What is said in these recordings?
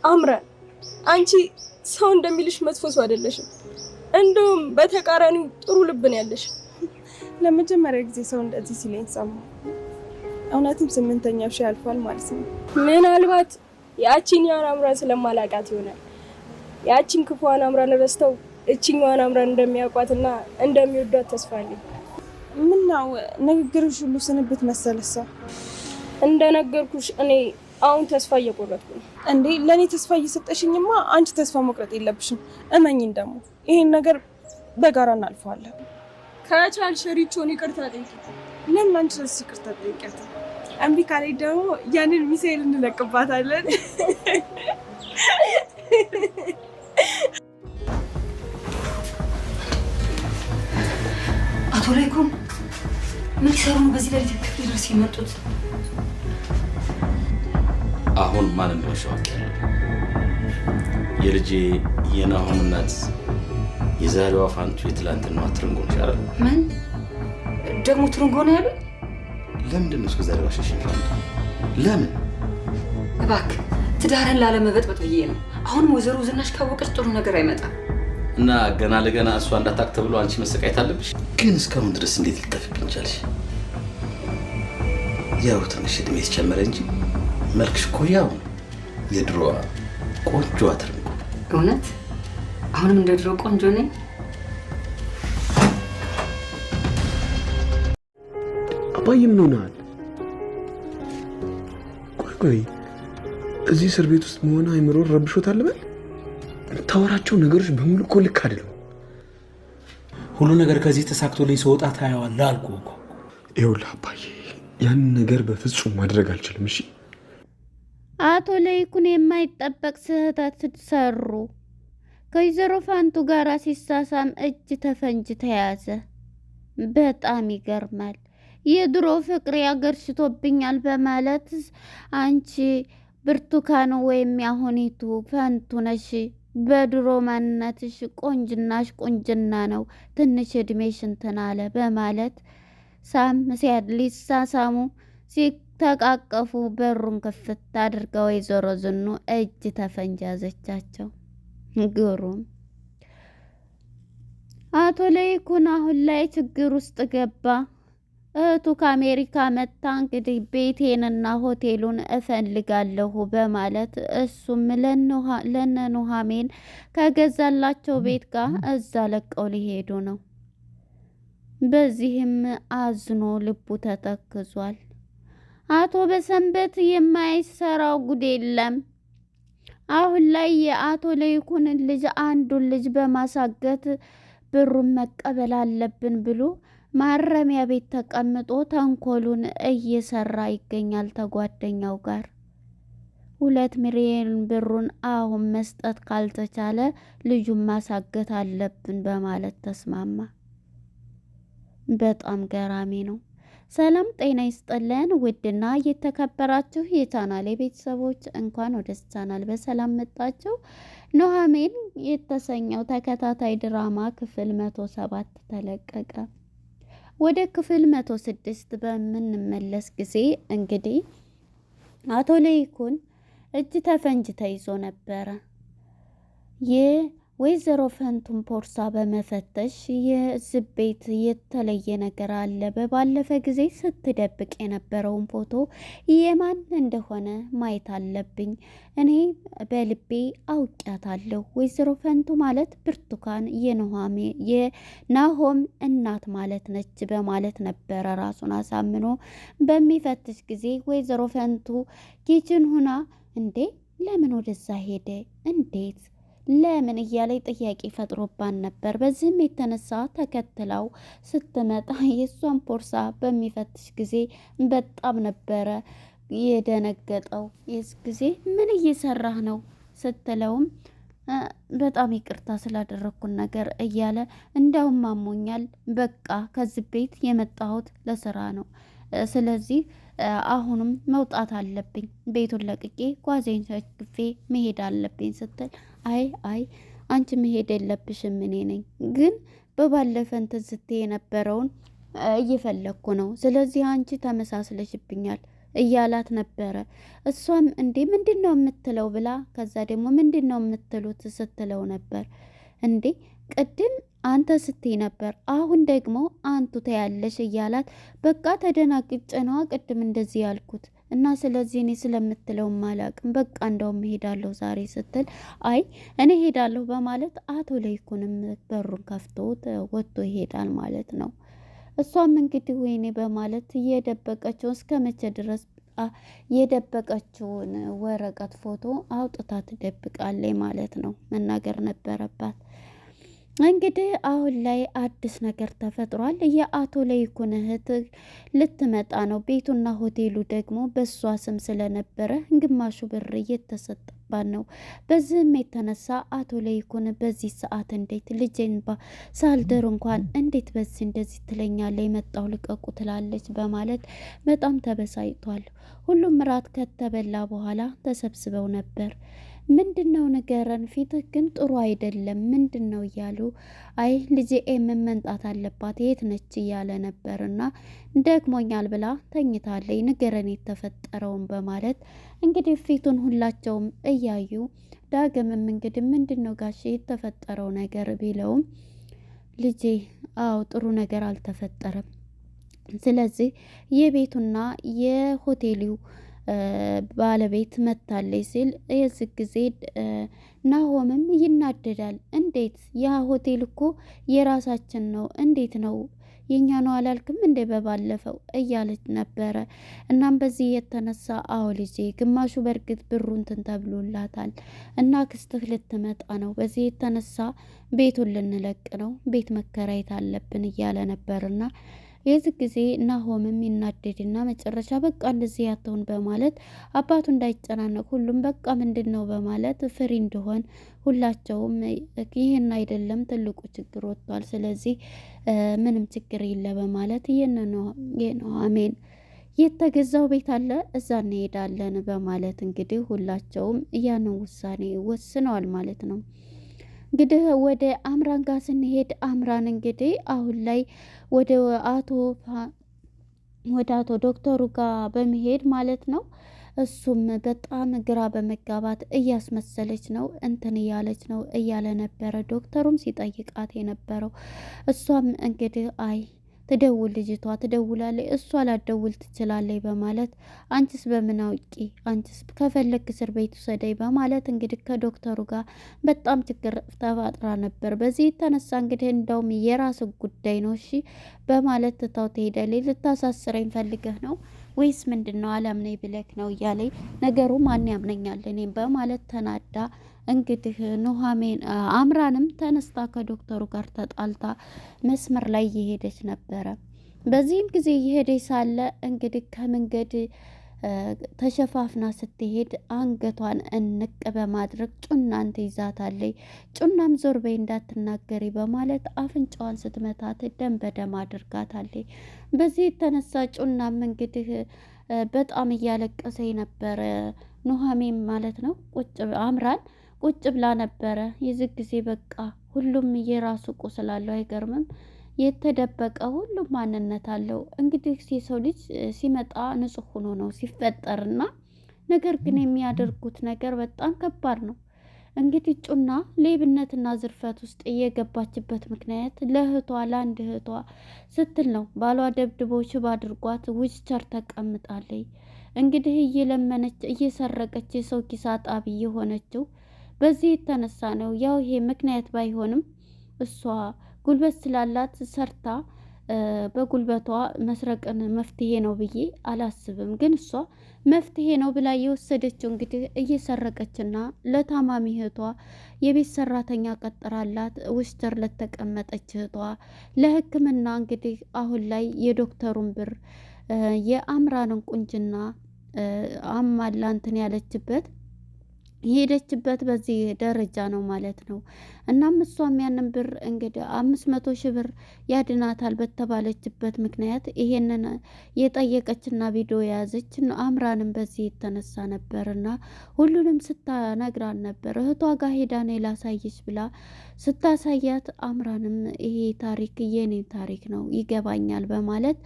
አምራን አንቺ ሰው እንደሚልሽ መጥፎ ሰው አይደለሽም። እንደውም በተቃራኒው ጥሩ ልብ ነው ያለሽ። ለመጀመሪያ ጊዜ ሰው እንደዚህ ሲለኝ ሰማሁ። እውነትም 8ኛው ሺህ አልፏል ማለት ነው። ምናልባት ያቺን አምራን ስለማላቃት ይሆናል። ያቺን ክፉዋን አምራን ረስተው እቺኛዋን አምራን እንደሚያውቋትና እንደሚወዷት ተስፋ አለኝ። ምነው ንግግርሽ ሁሉ ስንብት መሰለሳ? እንደነገርኩሽ እኔ አሁን ተስፋ እየቆረጥኩ ነው። እንዴ ለኔ ተስፋ እየሰጠሽኝማ አንቺ ተስፋ መቁረጥ የለብሽም። እመኝኝ ደግሞ ይሄን ነገር በጋራ እናልፈዋለን። ከቻልሽ ሪቾን ይቅርታ ጠይቂ። ለምን አንቺ ስለዚህ ይቅርታ ጠይቂያት? እምቢ ካለኝ ደግሞ ያንን ሚሳኤል እንለቅባታለን። አቶ ላይኩን ምን ይሰሩ ነው በዚህ ላይ ክፍል ድረስ የመጡት? አሁን ማን እንደወሻው የልጄ የናሆም እናት የዛሬዋ ፋንቱ የትላንትናዋ ትርንጎ ነሽ አይደል? ምን ደግሞ ትርንጎ ነው ያሉት? ለምንድን ነው እስከ ዛሬ ዋሸሽኝ ፋንቱ? ለምን? እባክህ ትዳርን ላለመበጥበጥ ብዬ ነው። አሁንም ወይዘሮ ዝናሽ ካወቀች ጥሩ ነገር አይመጣም። እና ገና ለገና እሷ እንዳታክ ተብሎ አንቺ መሰቃየት አለብሽ? ግን እስካሁን ድረስ እንዴት ልትጠፊብኝ ቻልሽ? ያው ትንሽ እድሜ ተጨመረ እንጂ መልክሽ እኮ ያው የድሮዋ ቆንጆ ትርንጎ። እውነት አሁንም እንደ ድሮ ቆንጆ ነኝ? አባዬ ምን ሆነሃል? ቆይ እዚህ እስር ቤት ውስጥ መሆን አይምሮን ረብሾታል በል። ታወራቸው ነገሮች በሙሉ እኮ ልክ አይደሉም። ሁሉ ነገር ከዚህ ተሳክቶልኝ ስወጣ ታየዋለህ አልኩህ እኮ። ይኸውልህ አባዬ ያንን ነገር በፍጹም ማድረግ አልችልም። እሺ አቶ ለይኩን የማይጠበቅ ስህተት ሰሩ። ከወይዘሮ ፋንቱ ጋር ሲሳሳም እጅ ተፈንጅ ተያዘ። በጣም ይገርማል። የድሮ ፍቅሬ አገርሽቶብኛል በማለት አንቺ ብርቱካን ወይም ያሁኒቱ ፋንቱ ነሽ፣ በድሮ ማንነትሽ ቁንጅናሽ ቁንጅና ነው፣ ትንሽ እድሜሽ እንትን አለ በማለት ሊሳሳሙ ሲተቃቀፉ በሩን ክፍት አድርጋ ወይዘሮ ዝኑ እጅ ተፈንጅ ያዘቻቸው። ግሩም አቶ ለይኩን አሁን ላይ ችግር ውስጥ ገባ። እህቱ ከአሜሪካ መጣ። እንግዲህ ቤቴንና ሆቴሉን እፈልጋለሁ በማለት እሱም ለነ ኑሃሜን ከገዛላቸው ቤት ጋር እዛ ለቀው ሊሄዱ ነው። በዚህም አዝኖ ልቡ ተተክዟል። አቶ በሰንበት የማይሰራው ጉድ የለም። አሁን ላይ የአቶ ለይኩንን ልጅ አንዱን ልጅ በማሳገት ብሩን መቀበል አለብን ብሎ ማረሚያ ቤት ተቀምጦ ተንኮሉን እየሰራ ይገኛል ተጓደኛው ጋር። 2 ሚሊዮን ብሩን አሁን መስጠት ካልተቻለ ልጁን ማሳገት አለብን በማለት ተስማማ። በጣም ገራሚ ነው። ሰላም ጤና ይስጥልን ውድና የተከበራችሁ የቻናሌ ቤተሰቦች እንኳን ወደ ቻናል በሰላም መጣችሁ። ኑሃሜን የተሰኘው ተከታታይ ድራማ ክፍል 107 ተለቀቀ። ወደ ክፍል 106 በምንመለስ ጊዜ እንግዲህ አቶ ለይኩን እጅ ተፈንጅ ተይዞ ነበረ። የወይዘሮ ፋንቱን ቦርሳ በመፈተሽ የዚህ ቤት የተለየ ነገር አለ። በባለፈ ጊዜ ስትደብቅ የነበረውን ፎቶ የማን እንደሆነ ማየት አለብኝ። እኔ በልቤ አውቂያታለሁ። ወይዘሮ ፋንቱ ማለት ብርቱካን የናሆም እናት ማለት ነች በማለት ነበረ ራሱን አሳምኖ በሚፈትሽ ጊዜ ወይዘሮ ፋንቱ ኪችን ሁና እንዴ ለምን ወደዛ ሄደ እንዴት ለምን እያለ ጥያቄ ፈጥሮባን ነበር። በዚህም የተነሳ ተከትላው ስትመጣ የሷን ቦርሳ በሚፈትሽ ጊዜ በጣም ነበረ የደነገጠው። የዚህ ጊዜ ምን እየሰራህ ነው ስትለውም በጣም ይቅርታ ስላደረኩን ነገር እያለ እንዳውም አሞኛል፣ በቃ ከዚህ ቤት የመጣሁት ለስራ ነው፣ ስለዚህ አሁንም መውጣት አለብኝ፣ ቤቱን ለቅቄ ጓዜን ሸክፌ መሄድ አለብኝ ስትል አይ አንቺ መሄድ የለብሽም፣ እኔ ነኝ ግን በባለፈ እንትን ስትይ የነበረውን እየፈለግኩ ነው፣ ስለዚህ አንቺ ተመሳስለሽብኛል፣ እያላት ነበረ። እሷም እንዴ ምንድን ነው የምትለው ብላ ከዛ ደግሞ ምንድን ነው የምትሉት ስትለው ነበር። እንዴ ቅድም አንተ ስትይ ነበር፣ አሁን ደግሞ አንቱ ተያለሽ እያላት በቃ ተደናግጬ ነዋ ቅድም እንደዚህ ያልኩት እና ስለዚህ እኔ ስለምትለው አላቅም፣ በቃ እንደውም እሄዳለሁ ዛሬ ስትል አይ እኔ እሄዳለሁ በማለት አቶ ለይኩንም በሩን ከፍቶ ወጥቶ ይሄዳል ማለት ነው። እሷም እንግዲህ ወይኔ በማለት እየደበቀችው እስከ መቼ ድረስ የደበቀችውን ወረቀት ፎቶ አውጥታ ትደብቃለች ማለት ነው። መናገር ነበረባት። እንግዲህ አሁን ላይ አዲስ ነገር ተፈጥሯል። የአቶ ለይኩን እህት ልትመጣ ነው። ቤቱና ሆቴሉ ደግሞ በእሷ ስም ስለነበረ ግማሹ ብር እየተሰጠባት ነው። በዚህም የተነሳ አቶ ለይኩን በዚህ ሰዓት እንዴት ልጄን ሳልደር እንኳን እንዴት በዚህ እንደዚህ ትለኛለች፣ የመጣው ልቀቁ ትላለች በማለት በጣም ተበሳጭቷል። ሁሉም ራት ከተበላ በኋላ ተሰብስበው ነበር። ምንድነው ንገረን፣ ፊትህ ግን ጥሩ አይደለም፣ ምንድነው እያሉ አይ ልጄ መምጣት አለባት የት ነች እያለ ነበርና ደግሞኛል ብላ ተኝታለች፣ ንገረን የተፈጠረውን በማለት እንግዲህ ፊቱን ሁላቸውም እያዩ ዳግምም እንግዲህ ምንድነው ጋሼ የተፈጠረው ነገር ቢለውም ልጄ አዎ ጥሩ ነገር አልተፈጠረም፣ ስለዚህ የቤቱና የሆቴሉ ባለቤት መታለች ሲል የዚህ ጊዜ ናሆምም ይናደዳል። እንዴት ያ ሆቴል እኮ የራሳችን ነው፣ እንዴት ነው የኛ ነው አላልክም እንዴ በባለፈው እያለች ነበረ። እናም በዚህ የተነሳ አዎ ልጄ ግማሹ በእርግጥ ብሩ እንትን ተብሎላታል እና ክስትህ ልትመጣ ነው፣ በዚህ የተነሳ ቤቱን ልንለቅ ነው፣ ቤት መከራየት አለብን እያለ ነበርና የዚህ ጊዜ ናሆምም ይናደድና መጨረሻ በቃ እንደዚህ ያተውን በማለት አባቱ እንዳይጨናነቅ ሁሉም በቃ ምንድን ነው በማለት ፍሪ እንደሆን ሁላቸውም ይህን አይደለም ትልቁ ችግር ወጥቷል፣ ስለዚህ ምንም ችግር የለ በማለት የኑሃሚን የተገዛው ቤት አለ እዛ እንሄዳለን በማለት እንግዲህ ሁላቸውም ያንን ውሳኔ ወስነዋል ማለት ነው። እንግዲህ ወደ አምራን ጋር ስንሄድ አምራን እንግዲህ አሁን ላይ ወደ አቶ ዶክተሩ ጋር በመሄድ ማለት ነው። እሱም በጣም ግራ በመጋባት እያስመሰለች ነው እንትን እያለች ነው እያለ ነበረ ዶክተሩም ሲጠይቃት የነበረው። እሷም እንግዲህ አይ ትደውል ልጅቷ ትደውላለች፣ እሷ ላትደውል ትችላለች በማለት አንቺስ በምን አውቂ፣ አንቺስ ከፈለክ እስር ቤት ውሰደኝ በማለት እንግዲህ ከዶክተሩ ጋር በጣም ችግር ተፋጥራ ነበር። በዚህ የተነሳ እንግዲህ እንደውም የራስ ጉዳይ ነው እሺ በማለት ትታው ትሄዳለች። ልታሳስረኝ ፈልገህ ነው ወይስ ምንድን ነው አላምነኝ ብለክ ነው እያለኝ ነገሩ ማን ያምነኛል እኔም በማለት ተናዳ እንግዲህ ኑሃሚን አምራንም ተነስታ ከዶክተሩ ጋር ተጣልታ መስመር ላይ እየሄደች ነበረ። በዚህም ጊዜ እየሄደች ሳለ እንግዲህ ከመንገድ ተሸፋፍና ስትሄድ አንገቷን እንቅ በማድረግ ጩናን ትይዛታለች። ጩናም ዞር በይ እንዳትናገሪ በማለት አፍንጫዋን ስትመታት ደም በደም አድርጋታለች። በዚህ የተነሳ ጩናም እንግዲህ በጣም እያለቀሰ ነበረ ኑሃሚን ማለት ነው። አምራን ቁጭ ብላ ነበረ። የዚህ ጊዜ በቃ ሁሉም የራሱ ቁስል አለው አይገርምም? የተደበቀ ሁሉም ማንነት አለው። እንግዲህ የሰው ልጅ ሲመጣ ንጹሕ ሆኖ ነው ሲፈጠርና ነገር ግን የሚያደርጉት ነገር በጣም ከባድ ነው። እንግዲህ ጩና ሌብነትና ዝርፈት ውስጥ እየገባችበት ምክንያት ለእህቷ ለአንድ እህቷ ስትል ነው። ባሏ ደብድቦ ሽባ አድርጓት ዊልቸር ተቀምጣለች። እንግዲህ እየለመነች እየሰረቀች የሰው ኪስ አጣቢ የሆነችው በዚህ የተነሳ ነው። ያው ይሄ ምክንያት ባይሆንም እሷ ጉልበት ስላላት ሰርታ በጉልበቷ መስረቅን መፍትሄ ነው ብዬ አላስብም። ግን እሷ መፍትሄ ነው ብላ የወሰደችው እንግዲህ እየሰረቀችና ለታማሚ እህቷ የቤት ሰራተኛ ቀጥራላት ዊልቸር ለተቀመጠች እህቷ ለሕክምና እንግዲህ አሁን ላይ የዶክተሩን ብር የአምራንን ቁንጅና አማላ እንትን ያለችበት የሄደችበት በዚህ ደረጃ ነው ማለት ነው። እናም እሷም ያንን ብር እንግዲህ 500,000 ብር ያድናታል በተባለችበት ምክንያት ይሄንን የጠየቀችና ቪዲዮ የያዘች አምራንም በዚህ የተነሳ ነበርና ሁሉንም ስታነግራን ነበር። እህቷ ጋር ሄዳ ነው ላሳይሽ ብላ ስታሳያት አምራንም ይሄ ታሪክ የኔ ታሪክ ነው ይገባኛል በማለት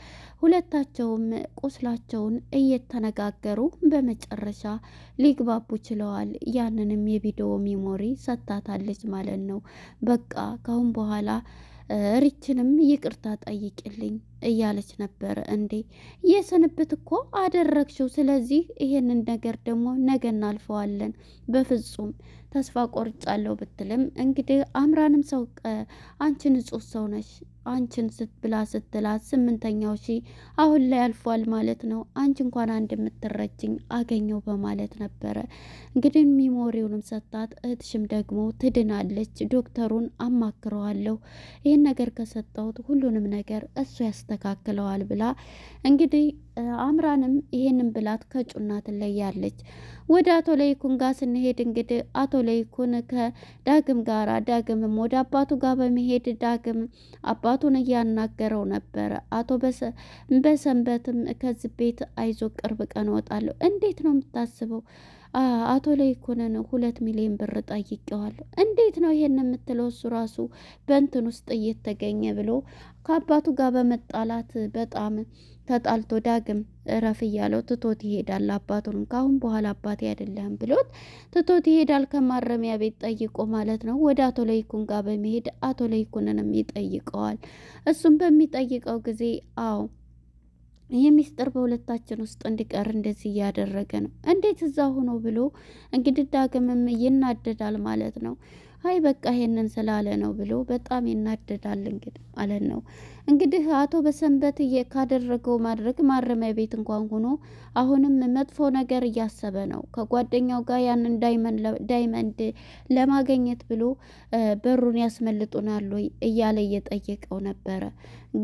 ሁለታቸውም ቁስላቸውን እየተነጋገሩ በመጨረሻ ሊግባቡ ችለዋል። ያንንም የቪዲዮ ሚሞሪ ሰታታለች ማለት ነው። በቃ ካሁን በኋላ ሪችንም ይቅርታ ጠይቅልኝ እያለች ነበር። እንዴ የስንብት እኮ አደረግሽው፣ ስለዚህ ይሄንን ነገር ደግሞ ነገ እናልፈዋለን፣ በፍጹም ተስፋ ቆርጫለሁ ብትልም እንግዲህ አምራንም ሰው አንቺ ንጹሕ ሰው ነሽ አንቺን ብላ ስትላት 8ኛው ሺህ አሁን ላይ አልፏል ማለት ነው። አንቺ እንኳን አንድ የምትረጅኝ አገኘው በማለት ነበረ እንግዲህ ሚሞሪውንም ሰጣት። እህትሽም ደግሞ ትድናለች፣ ዶክተሩን አማክረዋለሁ፣ ይህን ነገር ከሰጠሁት ሁሉንም ነገር እሱ ያስተካክለዋል ብላ እንግዲህ አምራንም ይሄንን ብላት ከጩና ትለያለች። ወደ አቶ ለይኩን ጋር ስንሄድ እንግዲህ አቶ ለይኩን ከዳግም ጋራ ዳግምም ወደ አባቱ ጋር በመሄድ ዳግም አባቱን እያናገረው ነበረ። አቶ በሰንበትም ከዚህ ቤት አይዞ ቅርብ ቀን እወጣለሁ። እንዴት ነው የምታስበው? አቶ ለይኩንን 2 ሚሊዮን ብር ጠይቄዋለሁ። እንዴት ነው ይሄን የምትለው? እሱ ራሱ በእንትን ውስጥ እየተገኘ ብሎ ከአባቱ ጋር በመጣላት በጣም ተጣልቶ ዳግም እረፍ እያለው ትቶት ይሄዳል። አባቱን ካሁን በኋላ አባቴ አይደለም ብሎት ትቶት ይሄዳል። ከማረሚያ ቤት ጠይቆ ማለት ነው። ወደ አቶ ለይኩን ጋር በመሄድ አቶ ለይኩንንም ይጠይቀዋል። እሱም በሚጠይቀው ጊዜ አዎ ይህ ሚስጥር በሁለታችን ውስጥ እንዲቀር እንደዚህ እያደረገ ነው፣ እንዴት እዛ ሆኖ ብሎ እንግዲህ ዳግምም ይናደዳል ማለት ነው። አይ በቃ ይሄንን ስላለ ነው ብሎ በጣም ይናደዳል እንግዲህ ማለት ነው። እንግዲህ አቶ በሰንበት ካደረገው ማድረግ ማረሚያ ቤት እንኳን ሆኖ አሁንም መጥፎ ነገር እያሰበ ነው። ከጓደኛው ጋር ያንን ዳይመንድ ለማገኘት ብሎ በሩን ያስመልጡናል ወይ እያለ እየጠየቀው ነበረ።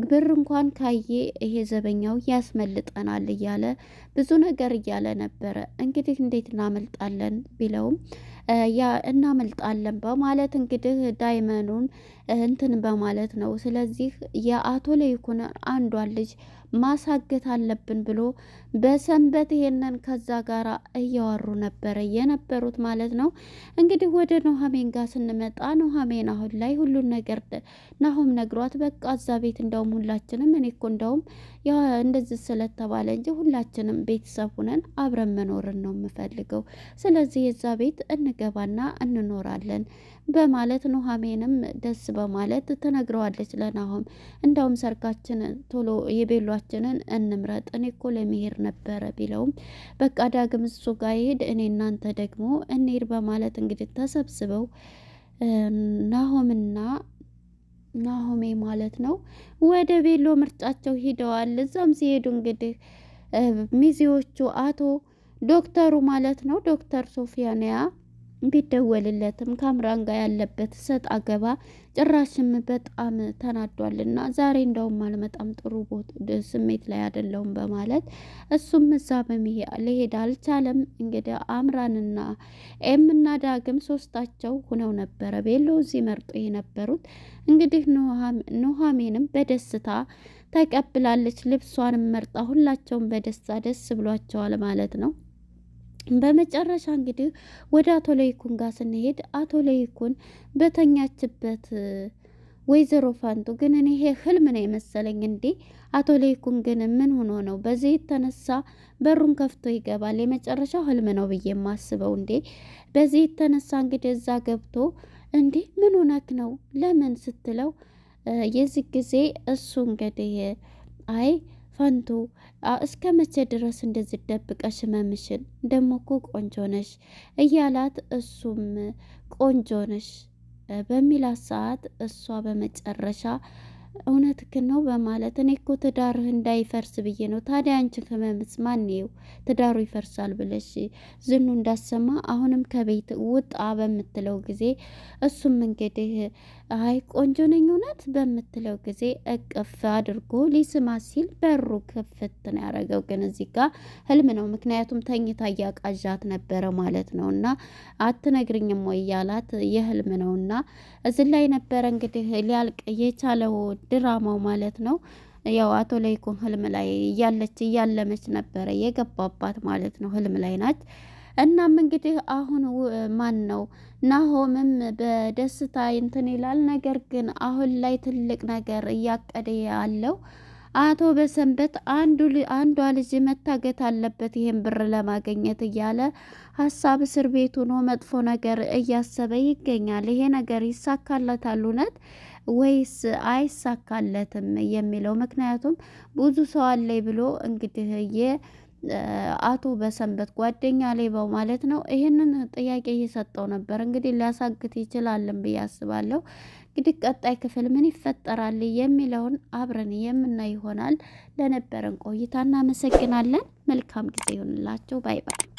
ብር እንኳን ካየ ይሄ ዘበኛው ያስመልጠናል እያለ ብዙ ነገር እያለ ነበረ። እንግዲህ እንዴት እናመልጣለን ቢለውም ያ እናመልጣለን በማለት እንግዲህ ዳይመኑን እንትን በማለት ነው። ስለዚህ የአቶ ለይኩን አንዷን ልጅ ማሳገት አለብን ብሎ በሰንበት ይሄንን ከዛ ጋር እያወሩ ነበረ የነበሩት ማለት ነው። እንግዲህ ወደ ኑሐሚን ጋር ስንመጣ ኑሐሚን አሁን ላይ ሁሉን ነገር ናሆም ነግሯት በቃ እዛ ቤት እንደውም ሁላችንም እኔ እኮ እንደውም እንደዚህ ስለተባለ እንጂ ሁላችንም ቤተሰብ ሁነን አብረን መኖርን ነው የምፈልገው፣ ስለዚህ የዛ ቤት እንገባና እንኖራለን በማለት ኑሐሚንም ደስ በማለት ትነግረዋለች ለናሆም። እንደውም ሰርጋችን ቶሎ የቤሏችንን እንምረጥ፣ እኔ እኮ ለመሄድ ነበረ ቢለውም በቃ ዳግም እሱ ጋር ይሄድ እኔ እናንተ ደግሞ እንሄድ በማለት እንግዲህ ተሰብስበው ናሆምና ናሆሜ ማለት ነው ወደ ቤሎ ምርጫቸው ሂደዋል። እዛም ሲሄዱ እንግዲህ ሚዜዎቹ አቶ ዶክተሩ ማለት ነው ዶክተር ሶፊያንያ ቢደወልለትም ካምራን ጋር ያለበት ሰጥ አገባ ጭራሽም በጣም ተናዷልና ዛሬ እንደውም አልመጣም ጥሩ ስሜት ላይ አይደለሁም በማለት እሱም እዛ ሊሄድ አልቻለም። እንግዲህ አምራንና ኤምና ዳግም ሶስታቸው ሁነው ነበረ ቤሎ እዚህ መርጦ የነበሩት። እንግዲህ ኑሐሚንም በደስታ ተቀብላለች። ልብሷንም መርጣ ሁላቸውም በደስታ ደስ ብሏቸዋል ማለት ነው። በመጨረሻ እንግዲህ ወደ አቶ ለይኩን ጋር ስንሄድ አቶ ለይኩን በተኛችበት ወይዘሮ ፋንቱ ግን እኔ ይሄ ህልም ነው የመሰለኝ እንዴ አቶ ለይኩን ግን ምን ሆኖ ነው በዚህ የተነሳ በሩን ከፍቶ ይገባል? የመጨረሻው ህልም ነው ብዬ የማስበው እንዴ በዚህ የተነሳ እንግዲህ እዛ ገብቶ እንዴ ምን ሆነክ ነው ለምን ስትለው የዚህ ጊዜ እሱ እንግዲህ አይ ፋንቱ እስከ መቼ ድረስ እንደዚህ ደብቀሽ ህመምሽን ደሞ እኮ ቆንጆ ነሽ እያላት እሱም ቆንጆ ነሽ በሚላት ሰዓት እሷ በመጨረሻ እውነትህን ነው በማለት እኔ እኮ ትዳርህ እንዳይፈርስ ብዬ ነው። ታዲያ አንቺን ህመምስ ማን ይው ትዳሩ ይፈርሳል ብለሽ ዝኑ እንዳሰማ አሁንም ከቤት ውጣ በምትለው ጊዜ እሱም እንግዲህ አይ ቆንጆ ነኝ እውነት በምትለው ጊዜ እቅፍ አድርጎ ሊስማት ሲል በሩ ክፍት ነው ያደረገው። ግን እዚህ ጋር ህልም ነው፣ ምክንያቱም ተኝታ እያቃዣት ነበረ ማለት ነው። እና አትነግርኝም ወይ እያላት የህልም ነው። እና እዚህ ላይ ነበረ እንግዲህ ሊያልቅ የቻለው ድራማው ማለት ነው። ያው አቶ ለይኩን ህልም ላይ እያለመች ነበረ የገባባት ማለት ነው። ህልም ላይ ናት። እናም እንግዲህ አሁን ማን ነው ናሆምም በደስታ እንትን ይላል። ነገር ግን አሁን ላይ ትልቅ ነገር እያቀደ ያለው አቶ በሰንበት አንዷ ልጅ መታገት አለበት ይሄን ብር ለማግኘት እያለ ሀሳብ እስር ቤት ሆኖ መጥፎ ነገር እያሰበ ይገኛል። ይሄ ነገር ይሳካለታል እውነት ወይስ አይሳካለትም የሚለው ምክንያቱም ብዙ ሰው አለኝ ብሎ እንግዲህ አቶ በሰንበት ጓደኛ ሌባው ማለት ነው ይሄንን ጥያቄ እየሰጠው ነበር። እንግዲህ ሊያሳግት ይችላልን ብዬ አስባለሁ። እንግዲህ ቀጣይ ክፍል ምን ይፈጠራል የሚለውን አብረን የምናይ ይሆናል። ለነበረን ቆይታ እናመሰግናለን። መልካም ጊዜ ይሆንላችሁ። ባይ ባይ።